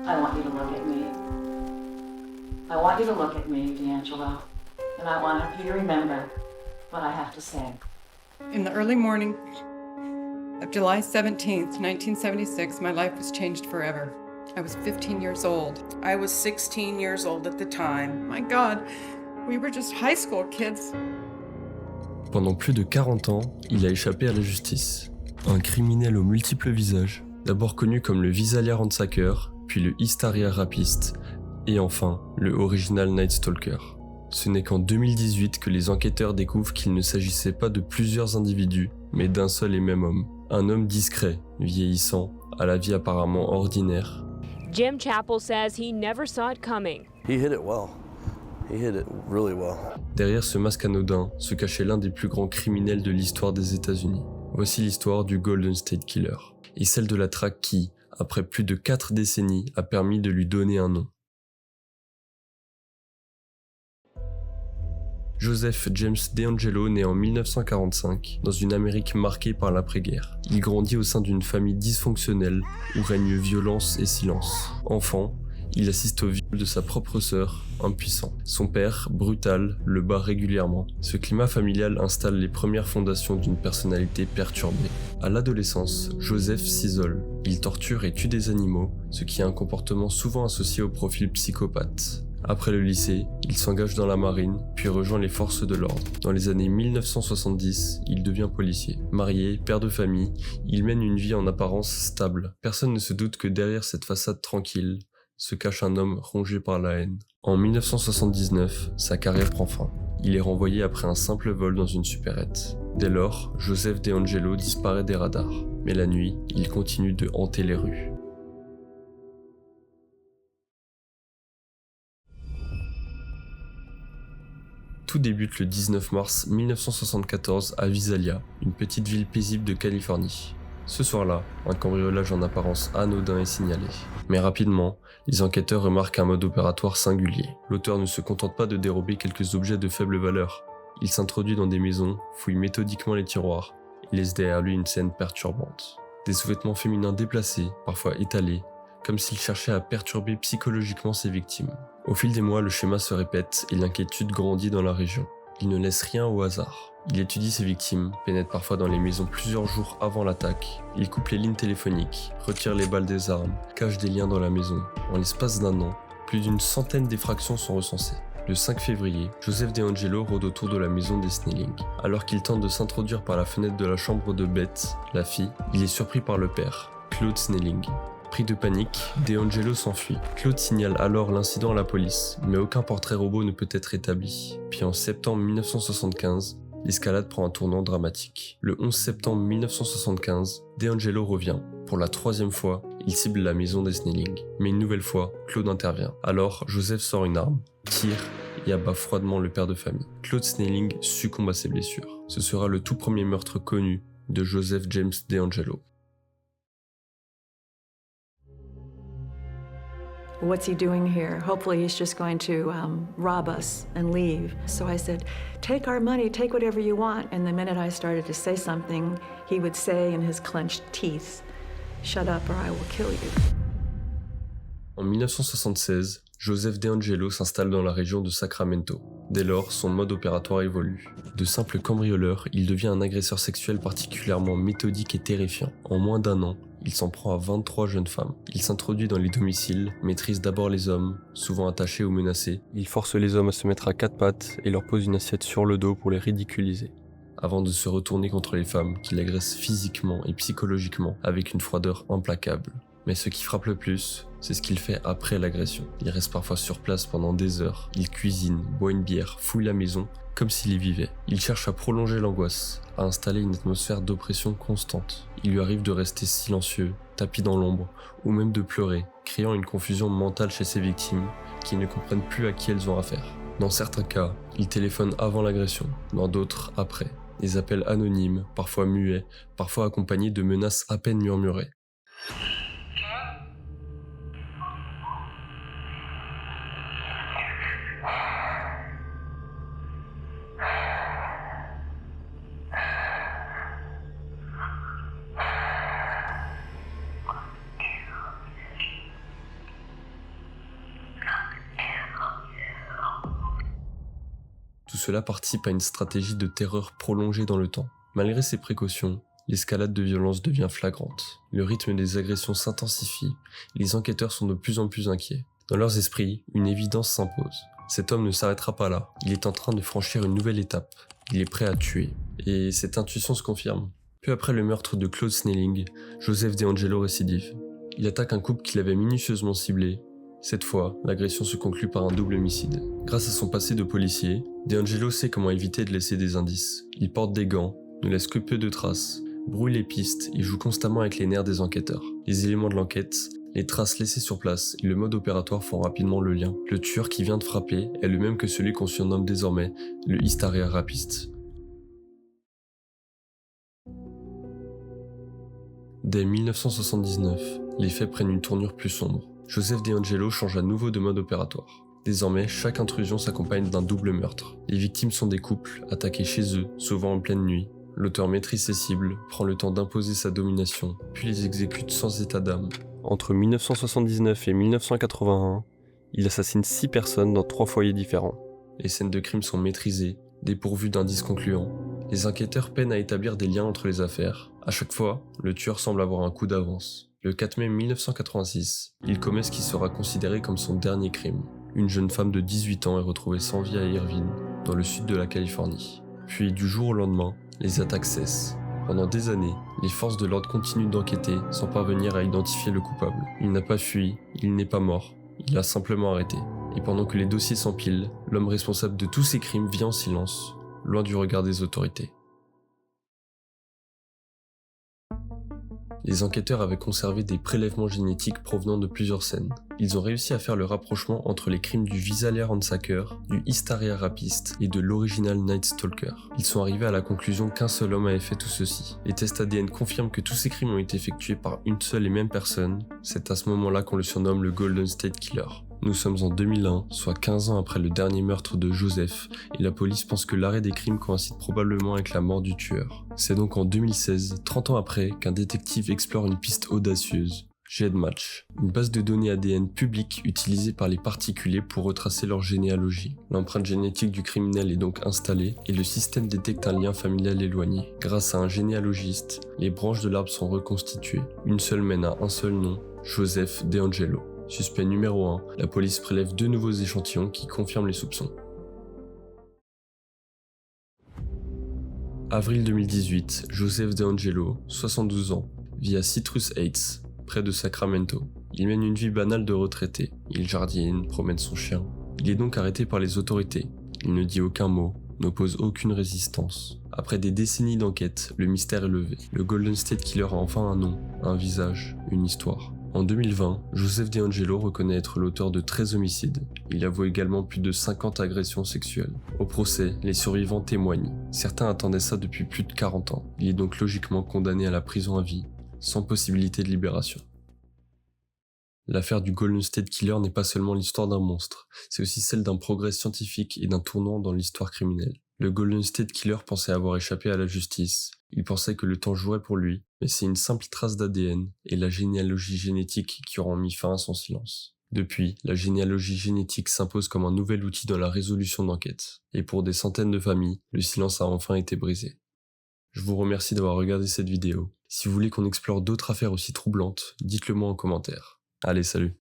I want you to look at me. I want you to look at me, D'Angelo, and I want you to remember what I have to say. In the early morning of July 17th, 1976, my life was changed forever. I was 15 years old. I was 16 years old at the time. My God, we were just high school kids. Pendant plus de 40 ans, il a échappé à la justice. Un criminel aux multiples visages, d'abord connu comme le Visalia Ransacker, puis le Hysteria Rapiste, et enfin le Original Night Stalker. Ce n'est qu'en 2018 que les enquêteurs découvrent qu'il ne s'agissait pas de plusieurs individus, mais d'un seul et même homme. Un homme discret, vieillissant, à la vie apparemment ordinaire. Jim Chappell says he never saw it coming. He hit it well. He hit it really well. Derrière ce masque anodin se cachait l'un des plus grands criminels de l'histoire des États-Unis. Voici l'histoire du Golden State Killer, et celle de la traque qui, après plus de 4 décennies, a permis de lui donner un nom. Joseph James DeAngelo naît en 1945 dans une Amérique marquée par l'après-guerre. Il grandit au sein d'une famille dysfonctionnelle où règnent violence et silence. Enfant, il assiste au viol de sa propre sœur, impuissant. Son père, brutal, le bat régulièrement. Ce climat familial installe les premières fondations d'une personnalité perturbée. À l'adolescence, Joseph s'isole. Il torture et tue des animaux, ce qui est un comportement souvent associé au profil psychopathe. Après le lycée, il s'engage dans la marine, puis rejoint les forces de l'ordre. Dans les années 1970, il devient policier. Marié, père de famille, il mène une vie en apparence stable. Personne ne se doute que derrière cette façade tranquille se cache un homme rongé par la haine. En 1979, sa carrière prend fin. Il est renvoyé après un simple vol dans une supérette. Dès lors, Joseph DeAngelo disparaît des radars. Mais la nuit, il continue de hanter les rues. Tout débute le 19 mars 1974 à Visalia, une petite ville paisible de Californie. Ce soir-là, un cambriolage en apparence anodin est signalé. Mais rapidement, les enquêteurs remarquent un mode opératoire singulier. L'auteur ne se contente pas de dérober quelques objets de faible valeur. Il s'introduit dans des maisons, fouille méthodiquement les tiroirs et laisse derrière lui une scène perturbante. Des sous-vêtements féminins déplacés, parfois étalés, comme s'il cherchait à perturber psychologiquement ses victimes. Au fil des mois, le schéma se répète et l'inquiétude grandit dans la région. Il ne laisse rien au hasard. Il étudie ses victimes, pénètre parfois dans les maisons plusieurs jours avant l'attaque. Il coupe les lignes téléphoniques, retire les balles des armes, cache des liens dans la maison. En l'espace d'un an, plus d'une centaine d'effractions sont recensées. Le 5 février, Joseph DeAngelo rôde autour de la maison des Snelling. Alors qu'il tente de s'introduire par la fenêtre de la chambre de Beth, la fille, il est surpris par le père, Claude Snelling. Pris de panique, DeAngelo s'enfuit. Claude signale alors l'incident à la police, mais aucun portrait robot ne peut être établi. Puis en septembre 1975, l'escalade prend un tournant dramatique. Le 11 septembre 1975, DeAngelo revient. Pour la 3e fois, il cible la maison des Snelling. Mais une nouvelle fois, Claude intervient. Alors, Joseph sort une arme, tire et abat froidement le père de famille. Claude Snelling succombe à ses blessures. Ce sera le tout premier meurtre connu de Joseph James DeAngelo. What's he doing here? Hopefully he's just going to rob us and leave. So I said, take our money, take whatever you want. And the minute I started to say something, he would say in his clenched teeth, shut up or I will kill you. En 1976, Joseph DeAngelo s'installe dans la région de Sacramento. Dès lors, son mode opératoire évolue. De simple cambrioleur, il devient un agresseur sexuel particulièrement méthodique et terrifiant. En moins d'un an, il s'en prend à 23 jeunes femmes. Il s'introduit dans les domiciles, maîtrise d'abord les hommes, souvent attachés ou menacés. Il force les hommes à se mettre à 4 pattes et leur pose une assiette sur le dos pour les ridiculiser. Avant de se retourner contre les femmes qu'il agresse physiquement et psychologiquement avec une froideur implacable. Mais ce qui frappe le plus, c'est ce qu'il fait après l'agression. Il reste parfois sur place pendant des heures. Il cuisine, boit une bière, fouille la maison, comme s'il y vivait. Il cherche à prolonger l'angoisse, à installer une atmosphère d'oppression constante. Il lui arrive de rester silencieux, tapis dans l'ombre, ou même de pleurer, créant une confusion mentale chez ses victimes qui ne comprennent plus à qui elles ont affaire. Dans certains cas, il téléphone avant l'agression, dans d'autres après. Des appels anonymes, parfois muets, parfois accompagnés de menaces à peine murmurées. cela participe à une stratégie de terreur prolongée dans le temps. Malgré ces précautions, l'escalade de violence devient flagrante. Le rythme des agressions s'intensifie et les enquêteurs sont de plus en plus inquiets. Dans leurs esprits, une évidence s'impose. Cet homme ne s'arrêtera pas là. Il est en train de franchir une nouvelle étape. Il est prêt à tuer. Et cette intuition se confirme. Peu après le meurtre de Claude Snelling, Joseph DeAngelo récidive. Il attaque un couple qu'il avait minutieusement ciblé. Cette fois, l'agression se conclut par un double homicide. Grâce à son passé de policier, DeAngelo sait comment éviter de laisser des indices. Il porte des gants, ne laisse que peu de traces, brouille les pistes et joue constamment avec les nerfs des enquêteurs. Les éléments de l'enquête, les traces laissées sur place et le mode opératoire font rapidement le lien. Le tueur qui vient de frapper est le même que celui qu'on surnomme désormais le Hysteria Rapist. Dès 1979, les faits prennent une tournure plus sombre. Joseph DeAngelo change à nouveau de mode opératoire. Désormais, chaque intrusion s'accompagne d'un double meurtre. Les victimes sont des couples, attaqués chez eux, souvent en pleine nuit. L'auteur maîtrise ses cibles, prend le temps d'imposer sa domination, puis les exécute sans état d'âme. Entre 1979 et 1981, il assassine 6 personnes dans 3 foyers différents. Les scènes de crime sont maîtrisées, dépourvues d'indices concluants. Les enquêteurs peinent à établir des liens entre les affaires. À chaque fois, le tueur semble avoir un coup d'avance. Le 4 mai 1986, il commet ce qui sera considéré comme son dernier crime. Une jeune femme de 18 ans est retrouvée sans vie à Irvine, dans le sud de la Californie. Puis, du jour au lendemain, les attaques cessent. Pendant des années, les forces de l'ordre continuent d'enquêter sans parvenir à identifier le coupable. Il n'a pas fui, il n'est pas mort, il a simplement arrêté. Et pendant que les dossiers s'empilent, l'homme responsable de tous ces crimes vit en silence, loin du regard des autorités. Les enquêteurs avaient conservé des prélèvements génétiques provenant de plusieurs scènes. Ils ont réussi à faire le rapprochement entre les crimes du Visalia Ransacker, du Hysteria Rapist et de l'original Night Stalker. Ils sont arrivés à la conclusion qu'un seul homme avait fait tout ceci. Les tests ADN confirment que tous ces crimes ont été effectués par une seule et même personne. C'est à ce moment-là qu'on le surnomme le Golden State Killer. Nous sommes en 2001, soit 15 ans après le dernier meurtre de Joseph, et la police pense que l'arrêt des crimes coïncide probablement avec la mort du tueur. C'est donc en 2016, 30 ans après, qu'un détective explore une piste audacieuse. GEDmatch, une base de données ADN publique utilisée par les particuliers pour retracer leur généalogie. L'empreinte génétique du criminel est donc installée et le système détecte un lien familial éloigné. Grâce à un généalogiste, les branches de l'arbre sont reconstituées. Une seule mène à un seul nom, Joseph DeAngelo. Suspect numéro 1, la police prélève 2 nouveaux échantillons qui confirment les soupçons. Avril 2018, Joseph DeAngelo, 72 ans, vit à Citrus Heights, près de Sacramento. Il mène une vie banale de retraité. Il jardine, promène son chien. Il est donc arrêté par les autorités. Il ne dit aucun mot, n'oppose aucune résistance. Après des décennies d'enquête, le mystère est levé. Le Golden State Killer a enfin un nom, un visage, une histoire. En 2020, Joseph DeAngelo reconnaît être l'auteur de 13 homicides. Il avoue également plus de 50 agressions sexuelles. Au procès, les survivants témoignent. Certains attendaient ça depuis plus de 40 ans. Il est donc logiquement condamné à la prison à vie, sans possibilité de libération. L'affaire du Golden State Killer n'est pas seulement l'histoire d'un monstre, c'est aussi celle d'un progrès scientifique et d'un tournant dans l'histoire criminelle. Le Golden State Killer pensait avoir échappé à la justice. Il pensait que le temps jouerait pour lui, mais c'est une simple trace d'ADN et la généalogie génétique qui auront mis fin à son silence. Depuis, la généalogie génétique s'impose comme un nouvel outil dans la résolution d'enquêtes. Et pour des centaines de familles, le silence a enfin été brisé. Je vous remercie d'avoir regardé cette vidéo. Si vous voulez qu'on explore d'autres affaires aussi troublantes, dites-le moi en commentaire. Allez, salut!